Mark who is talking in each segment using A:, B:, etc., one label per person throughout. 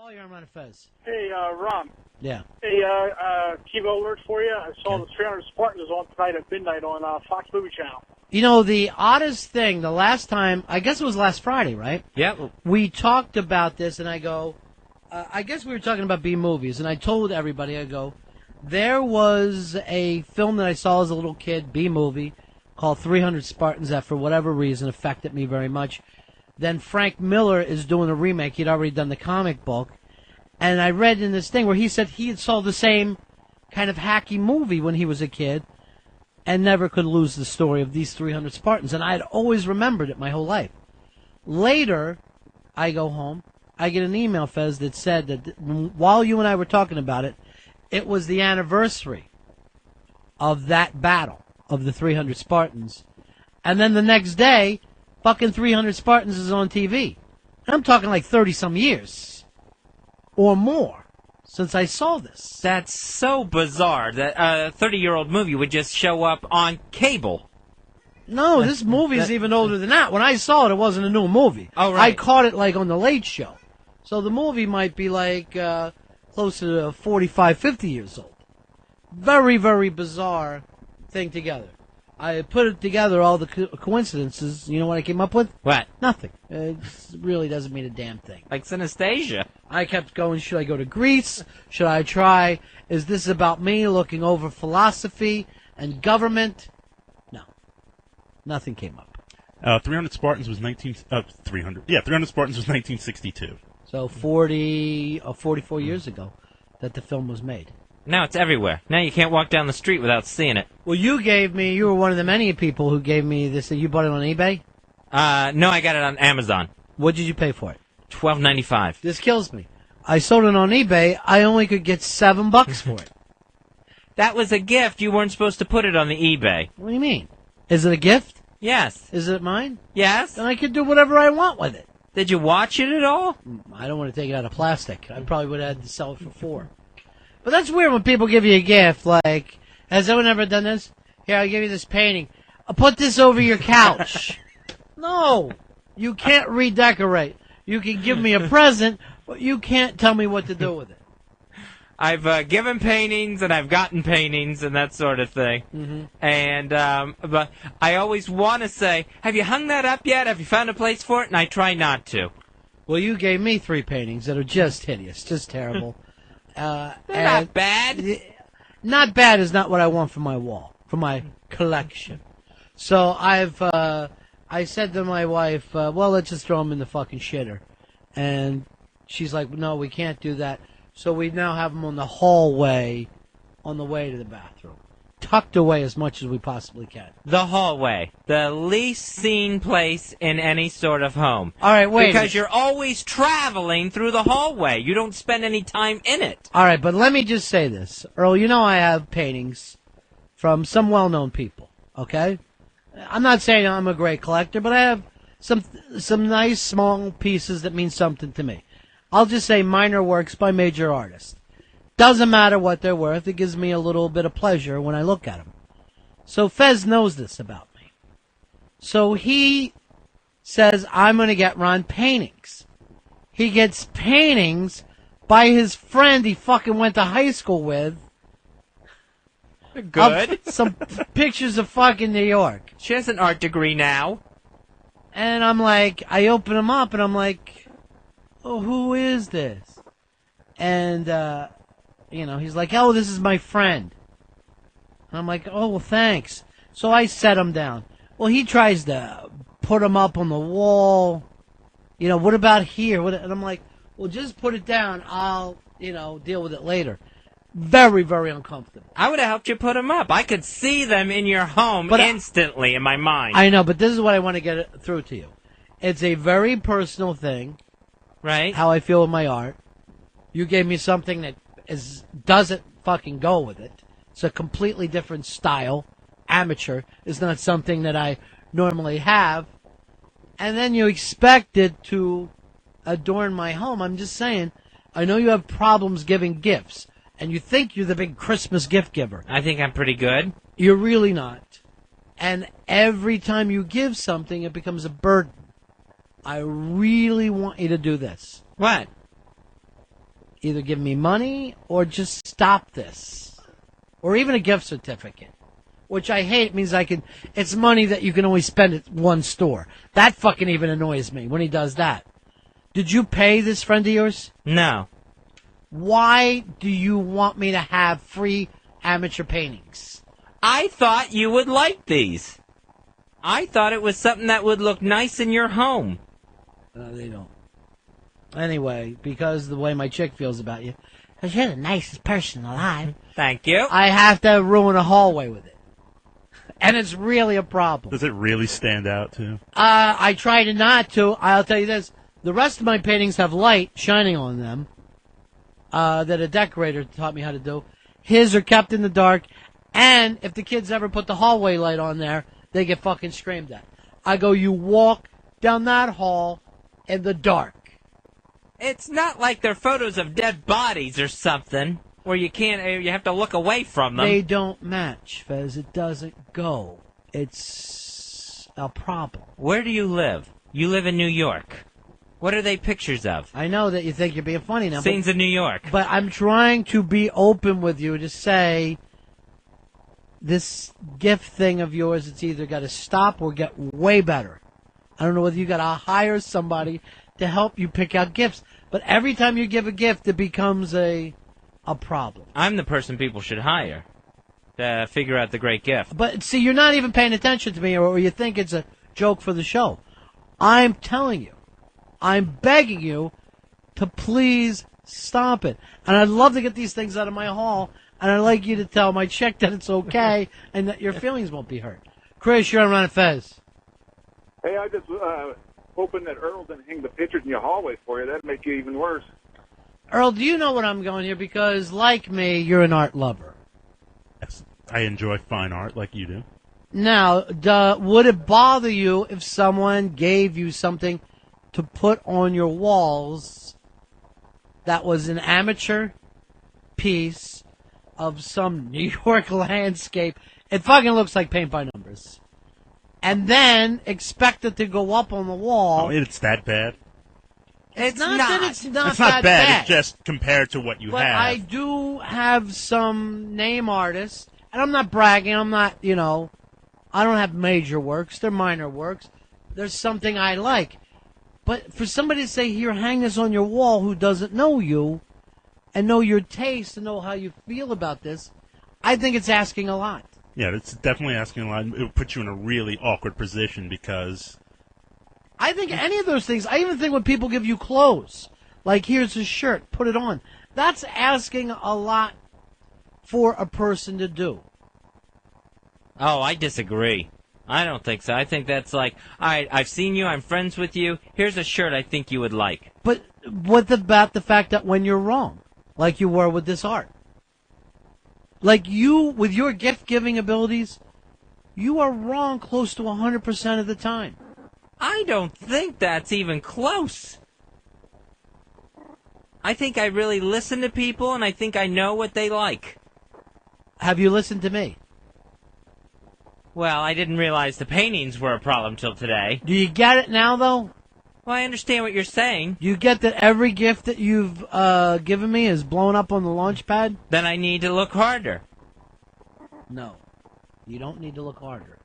A: Oh, you're on Fez.
B: Hey, Ron.
A: Yeah.
B: Hey, Kivo alert for you. I saw the 300 Spartans on tonight at midnight on Fox Movie Channel.
A: You know, the oddest thing, the last time, I guess it was last Friday, right?
C: Yeah.
A: We talked about this, and I go, I guess we were talking about B-movies, and I told everybody, I go, there was a film that I saw as a little kid, B-movie, called 300 Spartans that, for whatever reason, affected me very much. Then Frank Miller is doing a remake. He'd already done the comic book. And I read in this thing where he said he had saw the same kind of hacky movie when he was a kid and never could lose the story of these 300 Spartans. And I had always remembered it my whole life. Later, I go home. I get an email, Fez, that said that while you and I were talking about it, it was the anniversary of that battle of the 300 Spartans. And then the next day, fucking 300 Spartans is on TV. And I'm talking like 30-some years or more since I saw this.
C: That's so bizarre that a 30-year-old movie would just show up on cable.
A: No, this movie is even older than that. When I saw it, it wasn't a new movie.
C: Oh, right.
A: I caught it like on The Late Show. So the movie might be like closer to 45, 50 years old. Very, very bizarre thing together. I put it together, all the coincidences. You know what I came up with?
C: What?
A: Nothing. It really doesn't mean a damn thing.
C: Like synesthesia.
A: I kept going, should I go to Greece? Should I try? Is this about me looking over philosophy and government? No. Nothing came up.
D: 300 Spartans was 300 Spartans was 1962.
A: So 40 or 44 years ago that the film was made.
C: Now it's everywhere. Now you can't walk down the street without seeing it.
A: Well, you were one of the many people who gave me this. You bought it on eBay?
C: No, I got it on Amazon.
A: What did you pay for it?
C: $12.95.
A: This kills me. I sold it on eBay. I only could get $7 for it.
C: That was a gift. You weren't supposed to put it on the eBay.
A: What do you mean? Is it a gift?
C: Yes.
A: Is it mine?
C: Yes.
A: Then I could do whatever I want with it.
C: Did you watch it at all?
A: I don't want to take it out of plastic. I probably would have had to sell it for $4. But that's weird when people give you a gift. Like, has anyone ever done this? Here, I'll give you this painting. I'll put this over your couch. No. You can't redecorate. You can give me a present, but you can't tell me what to do with it.
C: I've given paintings, and I've gotten paintings, and that sort of thing.
A: Mm-hmm.
C: And but I always want to say, have you hung that up yet? Have you found a place for it? And I try not to.
A: Well, you gave me 3 paintings that are just hideous, just terrible.
C: They're not bad.
A: Not bad is not what I want for my wall, for my collection. So I said to my wife, well, let's just throw them in the fucking shitter. And she's like, no, we can't do that. So we now have them on the hallway on the way to the bathroom. Tucked away as much as we possibly can.
C: The hallway. The least seen place in any sort of home.
A: All right, wait.
C: Because you're always traveling through the hallway. You don't spend any time in it.
A: All right, but let me just say this. Earl, you know I have paintings from some well-known people, okay? I'm not saying I'm a great collector, but I have some nice small pieces that mean something to me. I'll just say minor works by major artists. Doesn't matter what they're worth. It gives me a little bit of pleasure when I look at them. So Fez knows this about me. So he says, I'm going to get Ron paintings. He gets paintings by his friend he fucking went to high school with.
C: Good.
A: Some pictures of fucking New York.
C: She has an art degree now.
A: And I'm like, I open them up and I'm like, oh, who is this? And, he's like, oh, this is my friend. And I'm like, oh, well, thanks. So I set him down. Well, he tries to put him up on the wall. What about here? And I'm like, well, just put it down. I'll, deal with it later. Very, very uncomfortable.
C: I would have helped you put them up. I could see them in your home instantly in my mind.
A: I know, but this is what I want to get through to you. It's a very personal thing.
C: Right.
A: How I feel with my art. You gave me something that doesn't fucking go with it. It's a completely different style. Amateur is not something that I normally have. And then you expect it to adorn my home. I'm just saying, I know you have problems giving gifts. And you think you're the big Christmas gift giver.
C: I think I'm pretty good.
A: You're really not. And every time you give something, it becomes a burden. I really want you to do this.
C: What?
A: Either give me money or just stop this. Or even a gift certificate. Which I hate. It means it's money that you can only spend at one store. That fucking even annoys me when he does that. Did you pay this friend of yours?
C: No.
A: Why do you want me to have free amateur paintings?
C: I thought you would like these. I thought it was something that would look nice in your home.
A: No, they don't. Anyway, because of the way my chick feels about you, because you're the nicest person alive.
C: Thank you.
A: I have to ruin a hallway with it. And it's really a problem.
D: Does it really stand out, too?
A: I try to not to. I'll tell you this. The rest of my paintings have light shining on them that a decorator taught me how to do. His are kept in the dark. And if the kids ever put the hallway light on there, they get fucking screamed at. I go, you walk down that hall in the dark.
C: It's not like they're photos of dead bodies or something where you have to look away from them.
A: They don't match, Fez. It doesn't go. It's a problem.
C: Where do you live? You live in New York. What are they pictures of?
A: I know that you think you're being funny now.
C: Scenes of New York.
A: But I'm trying to be open with you to say this gift thing of yours, it's either got to stop or get way better. I don't know whether you got to hire somebody to help you pick out gifts. But every time you give a gift, it becomes a problem.
C: I'm the person people should hire to figure out the great gift.
A: But see, you're not even paying attention to me, or you think it's a joke for the show. I'm telling you, I'm begging you to please stop it. And I'd love to get these things out of my hall, and I'd like you to tell my chick that it's okay and that your feelings won't be hurt. Chris, you're on Ron and Fez.
E: Hey, I just hoping that Earl didn't hang the pictures in your hallway for you. That'd make you even worse.
A: Earl, do you know what I'm going here? Because, like me, you're an art lover.
D: Yes. I enjoy fine art like you do.
A: Now, would it bother you if someone gave you something to put on your walls that was an amateur piece of some New York landscape? It fucking looks like paint by numbers. And then expect it to go up on the wall.
D: Oh, it's that bad?
A: It's not that it's not
D: It's not
A: that
D: bad. It's just compared to what you
A: but
D: have.
A: I do have some name artists, and I'm not bragging. I'm not, I don't have major works. They're minor works. There's something I like. But for somebody to say, here, hang this on your wall who doesn't know you and know your taste and know how you feel about this, I think it's asking a lot.
D: Yeah, it's definitely asking a lot. It would put you in a really awkward position because...
A: I think any of those things, I even think when people give you clothes, like here's a shirt, put it on, that's asking a lot for a person to do.
C: Oh, I disagree. I don't think so. I think that's like, all right, I've seen you, I'm friends with you, here's a shirt I think you would like.
A: But what about the fact that when you're wrong, like you were with this art? Like you, with your gift-giving abilities, you are wrong close to 100% of the time.
C: I don't think that's even close. I think I really listen to people, and I think I know what they like.
A: Have you listened to me?
C: Well, I didn't realize the paintings were a problem till today.
A: Do you get it now, though?
C: Well, I understand what you're saying.
A: Do you get that every gift that you've given me is blown up on the launch pad?
C: Then I need to look harder.
A: No. You don't need to look harder.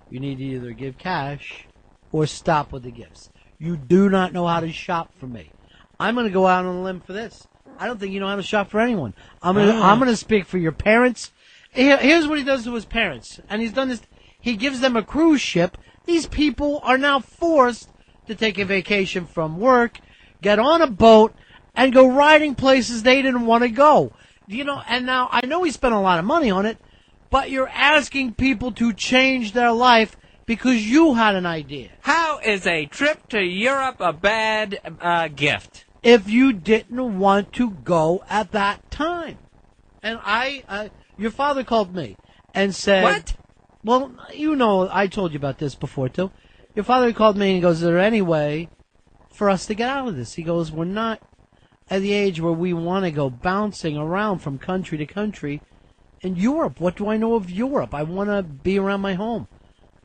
A: You need to either give cash or stop with the gifts. You do not know how to shop for me. I'm going to go out on a limb for this. I don't think you know how to shop for anyone. I'm going to speak for your parents. Here's what he does to his parents. And he's done this. He gives them a cruise ship. These people are now forced to take a vacation from work, get on a boat, and go riding places they didn't want to go. And now I know he spent a lot of money on it, but you're asking people to change their life because you had an idea.
C: How is a trip to Europe a bad gift?
A: If you didn't want to go at that time. And your father called me and said...
C: What?
A: Well, I told you about this before, too. Your father called me and he goes, is there any way for us to get out of this? He goes, we're not at the age where we want to go bouncing around from country to country. In Europe, what do I know of Europe? I want to be around my home.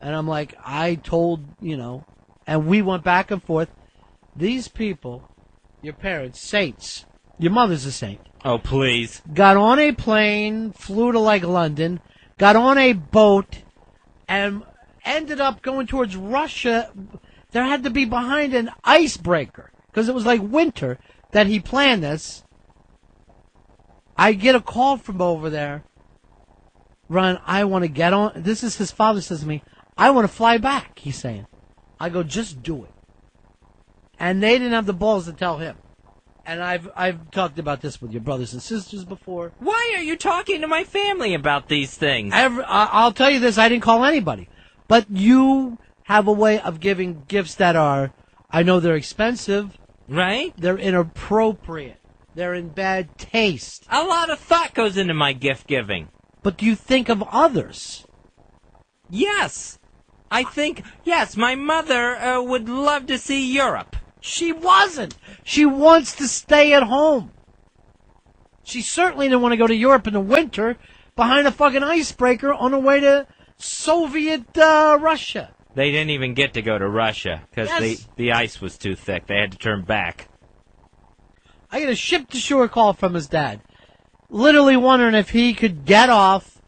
A: And I'm like, I told, and we went back and forth. These people, your parents, saints, Your mother's a saint.
C: Oh, please.
A: Got on a plane, flew to like London, got on a boat, and ended up going towards Russia. There had to be behind an icebreaker because it was like winter that he planned this. I get a call from over there. Ron, I want to get on. This is his father says to me, I want to fly back, he's saying. I go, just do it. And they didn't have the balls to tell him. And I've talked about this with your brothers and sisters before.
C: Why are you talking to my family about these things?
A: I'll tell you this, I didn't call anybody. But you have a way of giving gifts that are, I know they're expensive.
C: Right?
A: They're inappropriate. They're in bad taste.
C: A lot of thought goes into my gift giving.
A: But do you think of others?
C: Yes. I think, yes, my mother would love to see Europe.
A: She wasn't. She wants to stay at home. She certainly didn't want to go to Europe in the winter behind a fucking icebreaker on the way to Soviet Russia.
C: They didn't even get to go to Russia because
A: Yes.
C: the ice was too thick. They had to turn back.
A: I get a ship-to-shore call from his dad, literally wondering if he could get off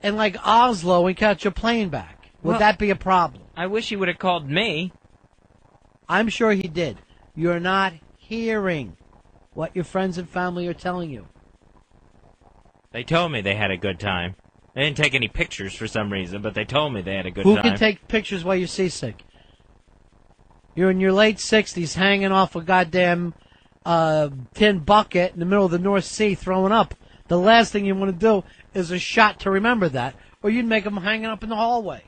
A: in like Oslo and catch a plane back. Would
C: Well,
A: that be a problem?
C: I wish he would have called me.
A: I'm sure he did. You're not hearing what your friends and family are telling you.
C: They told me they had a good time. They didn't take any pictures for some reason, but they told me they had a good
A: Who
C: time.
A: can take pictures while you're seasick? You're in your late 60s hanging off a goddamn tin bucket in the middle of the North Sea throwing up. The last thing you want to do is a shot to remember that, or you'd make them hanging up in the hallway.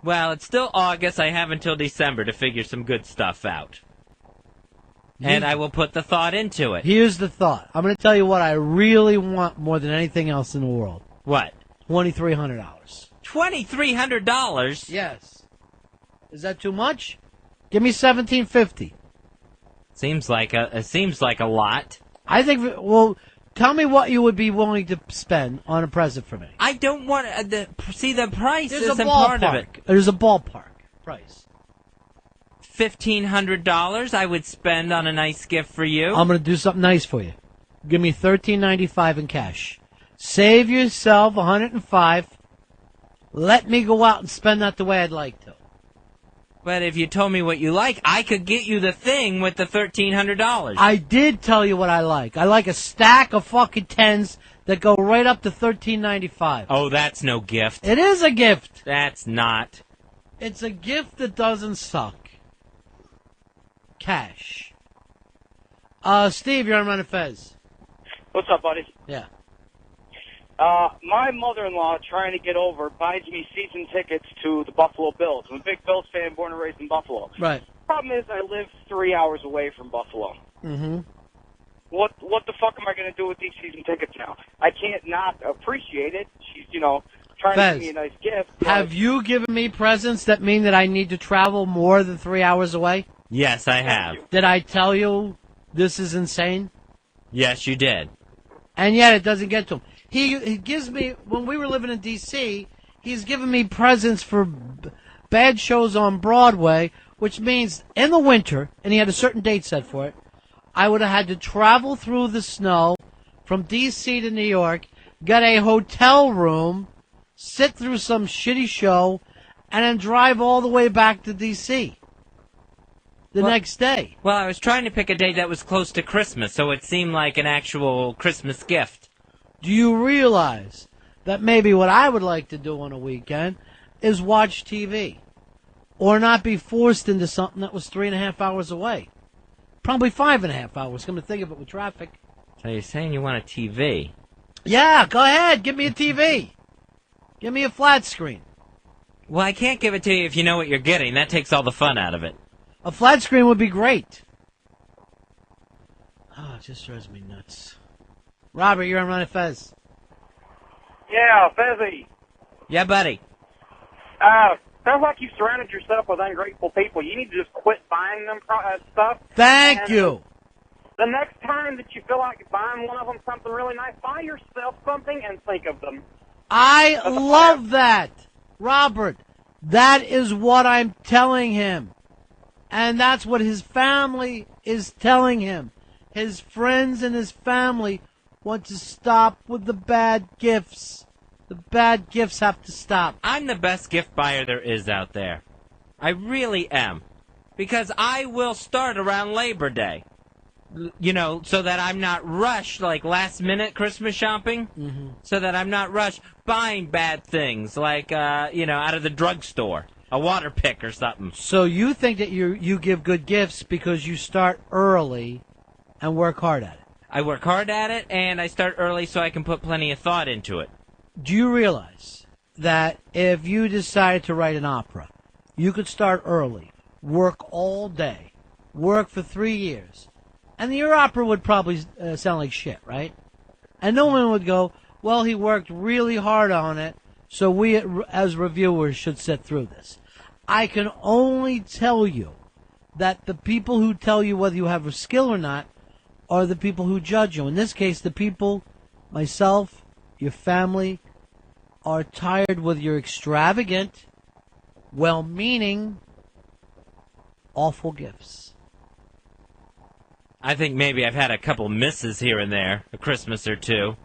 C: Well, it's still August. I have until December to figure some good stuff out. And I will put the thought into it.
A: Here's the thought. I'm going to tell you what I really want more than anything else in the world.
C: What?
A: $2,300.
C: $2,300?
A: Yes. Is that too much? Give me $1,750.
C: It seems like a lot.
A: I think. Well, tell me what you would be willing to spend on a present for me.
C: I don't want see the price
A: There's a
C: isn't part of it.
A: ballpark. There's a ballpark price.
C: $1,500 I would spend on a nice gift for you.
A: I'm going to do something nice for you. Give me $1,395 in cash. Save yourself $105. Let me go out and spend that the way I'd like to.
C: But if you told me what you like, I could get you the thing with the $1,300.
A: I did tell you what I like. I like a stack of fucking tens that go right up to $1,395.
C: Oh, that's no gift.
A: It is a gift.
C: That's not.
A: It's a gift that doesn't suck. Cash. Steve, you're on Run Fez.
F: What's up, buddy?
A: Yeah.
F: My mother-in-law, trying to get over, buys me season tickets to the Buffalo Bills. I'm a big Bills fan, born and raised in Buffalo.
A: Right.
F: Problem is, I live 3 hours away from Buffalo.
A: Mm-hmm.
F: What the fuck am I going to do with these season tickets now? I can't not appreciate it. She's, trying
A: Fez,
F: to give me a nice gift.
A: Have you given me presents that mean that I need to travel more than 3 hours away?
C: Yes, I have.
A: Did I tell you this is insane?
C: Yes, you did.
A: And yet it doesn't get to him. He gives me, when we were living in D.C., he's given me presents for bad shows on Broadway, which means in the winter, and he had a certain date set for it, I would have had to travel through the snow from D.C. to New York, get a hotel room, sit through some shitty show, and then drive all the way back to D.C. the next day.
C: Well, I was trying to pick a date that was close to Christmas, so it seemed like an actual Christmas gift.
A: Do you realize that maybe what I would like to do on a weekend is watch TV? Or not be forced into something that was 3.5 hours away? Probably 5.5 hours, come to think of it with traffic.
C: So you're saying you want a TV?
A: Yeah, go ahead, give me a TV. Give me a flat screen.
C: Well, I can't give it to you if you know what you're getting. That takes all the fun out of it.
A: A flat screen would be great. Oh, it just drives me nuts. Robert, you're on Run Fez.
B: Yeah, Fezzy.
C: Yeah, buddy.
B: Sounds like you surrounded yourself with ungrateful people. You need to just quit buying them stuff.
A: Thank you.
B: The next time that you feel like buying one of them something really nice, buy yourself something and think of them.
A: I love that. Robert, that is what I'm telling him. And that's what his family is telling him. his friends and his family want to stop with the bad gifts. The bad gifts have to stop.
C: I'm the best gift buyer there is out there. I really am. Because I will start around Labor Day. You know, so that I'm not rushed, like last-minute Christmas shopping.
A: Mm-hmm.
C: So that I'm not rushed buying bad things, like, out of the drugstore. A water pick or something.
A: So you think that you give good gifts because you start early and work hard at it?
C: I work hard at it, and I start early so I can put plenty of thought into it.
A: Do you realize that if you decided to write an opera, you could start early, work all day, work for 3 years, and your opera would probably sound like shit, right? And no one would go, well, he worked really hard on it, so we as reviewers should sit through this. I can only tell you that the people who tell you whether you have a skill or not are the people who judge you. In this case, the people, myself, your family, are tired with your extravagant, well-meaning, awful gifts.
C: I think maybe I've had a couple misses here and there, a Christmas or two.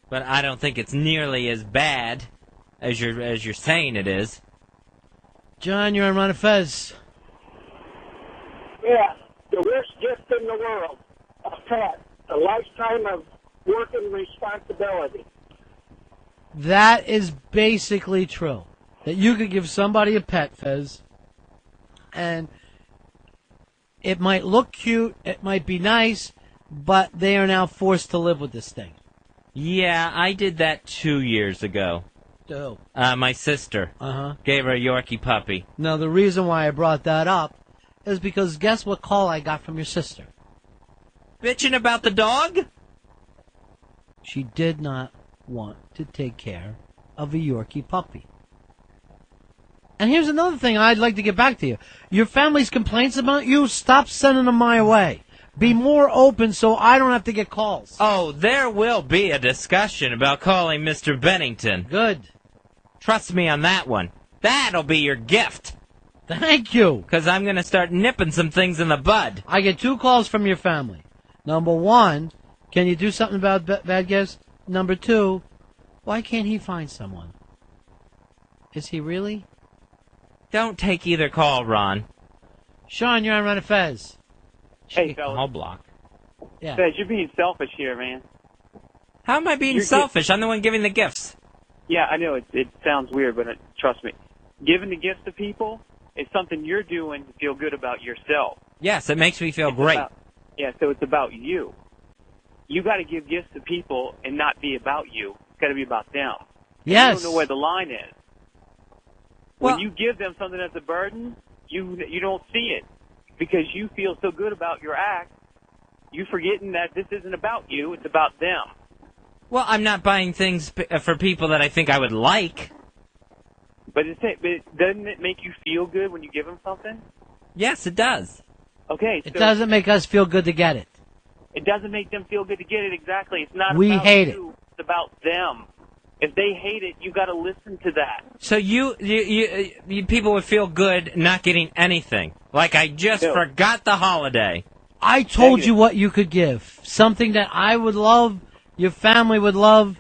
C: But I don't think it's nearly as bad as you're saying it is.
A: John, you're on Ron Fez.
G: Yeah, the worst gift in the world, a pet, a lifetime of work and responsibility.
A: That is basically true. That you could give somebody a pet, Fez, and it might look cute, it might be nice, but they are now forced to live with this thing.
C: Yeah, I did that 2 years ago.
A: Oh.
C: My sister
A: Uh-huh.
C: gave her a Yorkie puppy.
A: Now, the reason why I brought that up is because guess what call I got from your sister?
C: Bitching about the dog?
A: She did not want to take care of a Yorkie puppy. And here's another thing I'd like to get back to you. Your family's complaints about you, stop sending them my way. Be more open so I don't have to get calls.
C: Oh, there will be a discussion about calling Mr. Bennington.
A: Good.
C: Trust me on that one. That'll be your gift.
A: Thank you.
C: Because I'm going to start nipping some things in the bud.
A: I get 2 calls from your family. Number 1, can you do something about bad gifts? Number 2, why can't he find someone? Is he really?
C: Don't take either call, Ron.
A: Sean, you're on Run Fez.
B: Hey, fellas.
C: Call block.
A: Yeah.
B: Fez, you're being selfish here, man.
C: How am I being selfish? I'm the one giving the gifts.
B: Yeah, I know it sounds weird, but trust me. Giving the gifts to people is something you're doing to feel good about yourself.
C: Yes, it makes me feel great.
B: So it's about you. You got to give gifts to people and not be about you. It's got to be about them.
A: Yes.
B: You don't know where the line is.
C: Well,
B: When you give them something that's a burden, you don't see it because you feel so good about your act. You forgetting that this isn't about you; it's about them.
C: well, I'm not buying things for people that I think I would like.
B: But doesn't it make you feel good when you give them something?
C: Yes, it does.
B: Okay,
A: It
B: so
A: doesn't make us feel good to get it.
B: it doesn't make them feel good to get it exactly. It's not
A: We
B: about
A: hate
B: you. It's about them. If they hate it, you got to listen to that.
C: So you people would feel good not getting anything. Like I just
B: No.
C: forgot the holiday.
A: I told
B: Negative.
A: you what you could give. Something that I would love, your family would love,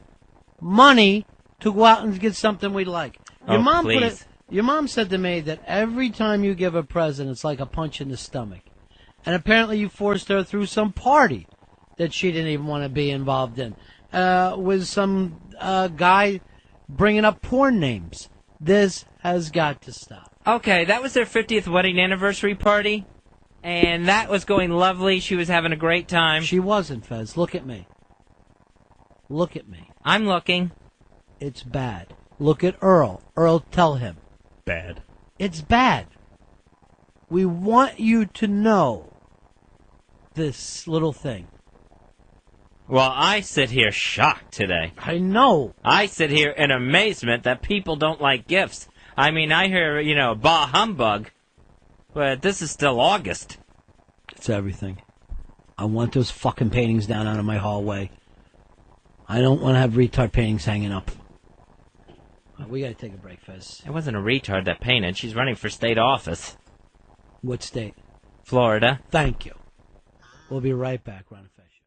A: money to go out and get something we'd like. Your
C: Oh,
A: mom
C: please.
A: Your mom said to me that every time you give a present, it's like a punch in the stomach. And apparently you forced her through some party that she didn't even want to be involved in. With some guy bringing up porn names. This has got to stop.
C: Okay, that was their 50th wedding anniversary party, and that was going lovely. She was having a great time.
A: She wasn't, Fez. Look at me. Look at me.
C: I'm looking.
A: It's bad. Look at Earl. Earl, tell him.
D: Bad.
A: It's bad. We want you to know this little thing.
C: Well, I sit here shocked today.
A: I know.
C: I sit here in amazement that people don't like gifts. I mean, I hear, bah humbug, but this is still August.
A: It's everything. I want those fucking paintings down out of my hallway. I don't want to have retard paintings hanging up. We gotta take a break, Fez.
C: It wasn't a retard that painted. She's running for state office.
A: What state?
C: Florida.
A: Thank you. We'll be right back, Ron and Fez.